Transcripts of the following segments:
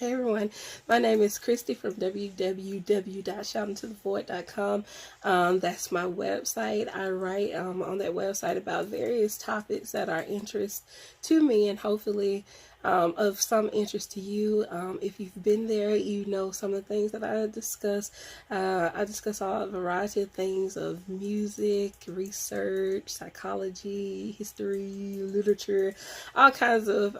Hey everyone, my name is Christy from www.shoutingtothevoid.com. That's my website. I write on that website about various topics that are interest to me and hopefully of some interest to you. If you've been there, you know some of the things that I discuss. I discuss a variety of things of music, research, psychology, history, literature, all kinds of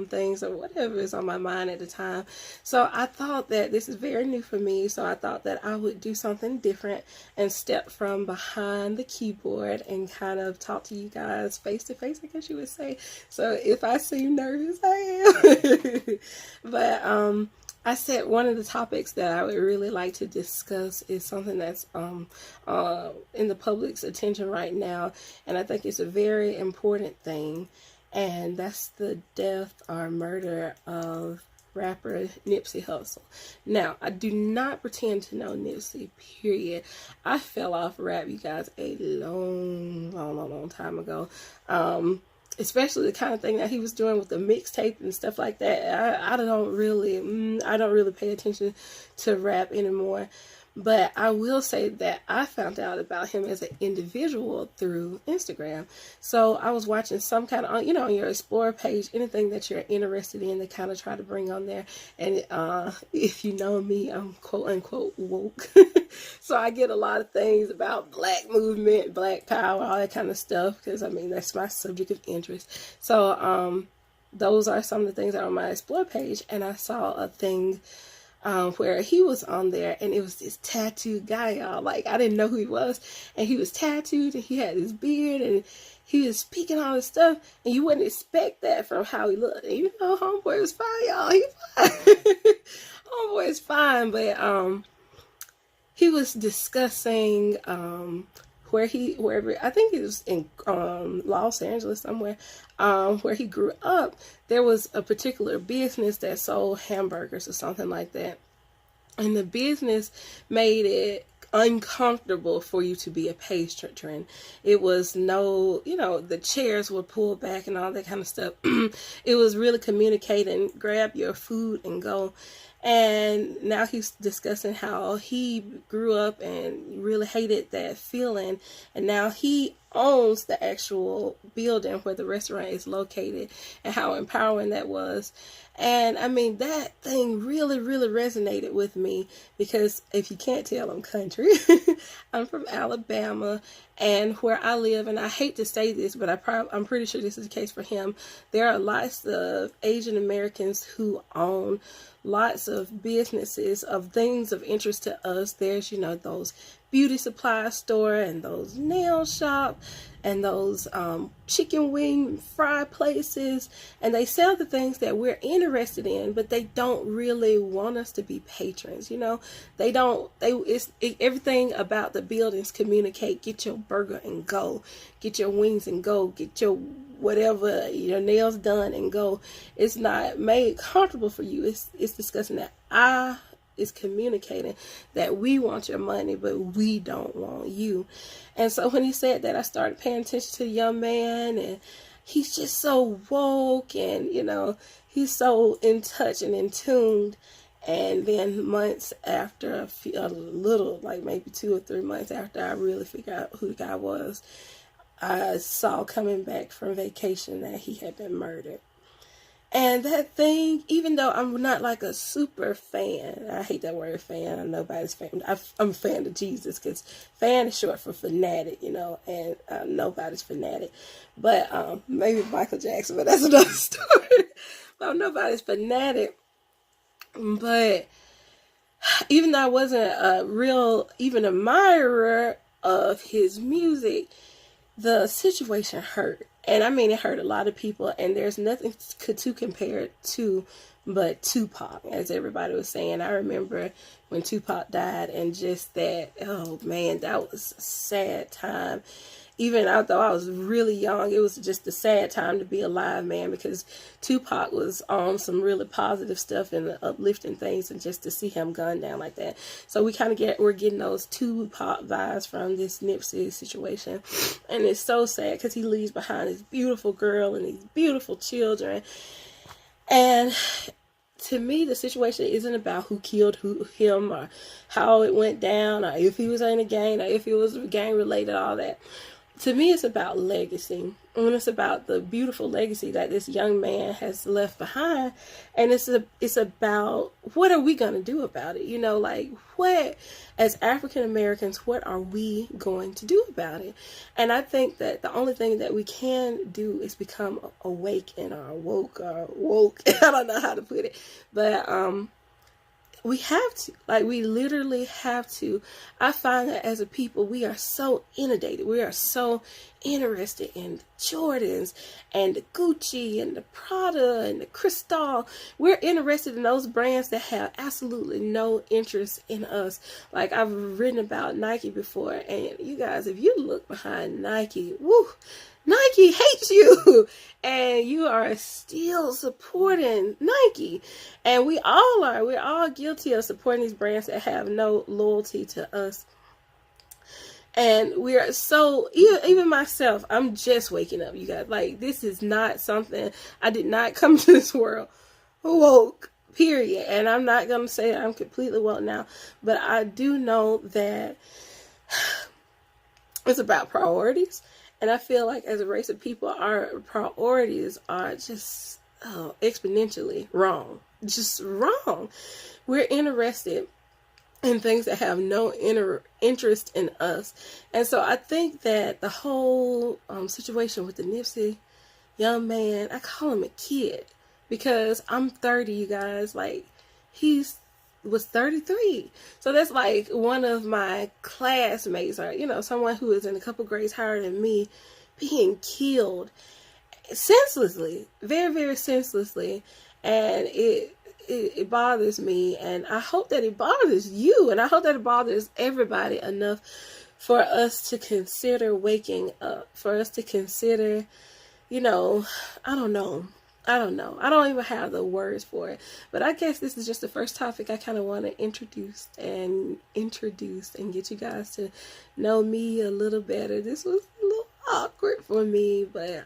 things or whatever is on my mind at the time. So I thought that this is very new for me, so I thought that I would do something different and step from behind the keyboard and kind of talk to you guys face to face, I guess you would say. So if I seem nervous, I am. But I said one of the topics that I would really like to discuss is something that's in the public's attention right now, and I think it's a very important thing, and that's the death or murder of rapper Nipsey Hussle. Now, I do not pretend to know Nipsey, period. I fell off rap, you guys, a long time ago. Especially the kind of thing that he was doing with the mixtape and stuff like that. I don't really pay attention to rap anymore. But I will say that I found out about him as an individual through Instagram. So I was watching some kind of, on your Explore page, anything that you're interested in, they kind of try to bring on there. And if you know me, I'm quote unquote woke. So I get a lot of things about black movement, black power, all that kind of stuff. Because, that's my subject of interest. So those are some of the things that are on my Explore page. And I saw a thing where he was on there, and it was this tattooed guy, y'all. Like, I didn't know who he was, and he was tattooed, and he had his beard, and he was speaking all this stuff, and you wouldn't expect that from how he looked. And homeboy was fine, y'all. He fine. Homeboy is fine, but he was discussing wherever, I think it was in Los Angeles somewhere, where he grew up. There was a particular business that sold hamburgers or something like that, and the business made it uncomfortable for you to be a patron. It was the chairs were pulled back and all that kind of stuff. It was really communicating, grab your food and go. And now he's discussing how he grew up and really hated that feeling. And now he owns the actual building where the restaurant is located and how empowering that was. And that thing really resonated with me because if you can't tell, I'm country. I'm from Alabama, and where I live, and I hate to say this, but I'm pretty sure this is the case for him, there are lots of Asian Americans who own lots of businesses of things of interest to us. There's, those beauty supply store and those nail shop and those chicken wing fry places, and they sell the things that we're interested in, but they don't really want us to be patrons. Everything about the buildings communicate, get your burger and go, get your wings and go, get your whatever, your nails done and go. It's not made comfortable for you. It's discussing that is communicating that we want your money, but we don't want you. And so when he said that, I started paying attention to the young man, and he's just so woke, and he's so in touch and in tuned. And then months after, a little, like maybe 2 or 3 months after I really figured out who the guy was, I saw coming back from vacation that he had been murdered. And that thing, even though I'm not like a super fan, I hate that word fan, nobody's fan. I'm a fan of Jesus, because fan is short for fanatic, and nobody's fanatic. But maybe Michael Jackson, but that's another story. But nobody's fanatic. But even though I wasn't a real even admirer of his music, the situation hurt. And it hurt a lot of people, and there's nothing to compare it to but Tupac, as everybody was saying. I remember when Tupac died, and just that, oh man, that was a sad time. Even though I was really young, it was just a sad time to be alive, man, because Tupac was on some really positive stuff and uplifting things, and just to see him gunned down like that. So we're getting those Tupac vibes from this Nipsey situation. And it's so sad because he leaves behind his beautiful girl and these beautiful children. And to me, the situation isn't about who killed him or how it went down or if he was in a gang or if it was gang related, all that. To me, it's about legacy. And it's about the beautiful legacy that this young man has left behind. And it's about what are we going to do about it? You know, like what, as African Americans, what are we going to do about it? And I think that the only thing that we can do is become awake and woke. I don't know how to put it. But we have to, like, we literally have to. I find that as a people, we are so inundated. We are so interested in the Jordans and the Gucci and the Prada and the Cristal. We're interested in those brands that have absolutely no interest in us. Like, I've written about Nike before, and you guys, if you look behind Nike, woo, Nike hates you, and you are still supporting Nike. And we all are. We're all guilty of supporting these brands that have no loyalty to us. And we are so, even myself, I'm just waking up, you guys. Like, this is not something, I did not come to this world woke, period. And I'm not going to say that I'm completely woke now, but I do know that it's about priorities. And I feel like as a race of people, our priorities are just exponentially wrong. Just wrong. We're interested in things that have no interest in us. And so I think that the whole situation with the Nipsey young man, I call him a kid because I'm 30, you guys. Like, was 33. So that's like one of my classmates, or, you know, someone who is in a couple grades higher than me, being killed senselessly, very, very senselessly. And it bothers me, and I hope that it bothers you, and I hope that it bothers everybody enough for us to consider waking up, for us to consider, you know, I don't know. I don't even have the words for it. But I guess this is just the first topic I kind of want to introduce and get you guys to know me a little better. This was a little awkward for me, but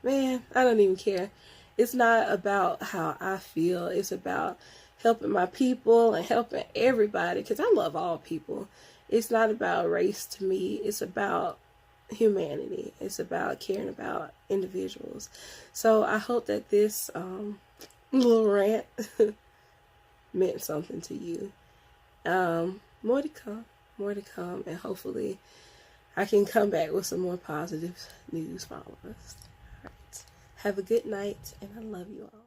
man, I don't even care. It's not about how I feel. It's about helping my people and helping everybody, because I love all people. It's not about race to me. It's about humanity. It's about caring about individuals. So I hope that this little rant meant something to you. More to come, and hopefully I can come back with some more positive news for all of us. All right. Have a good night, and I love you all.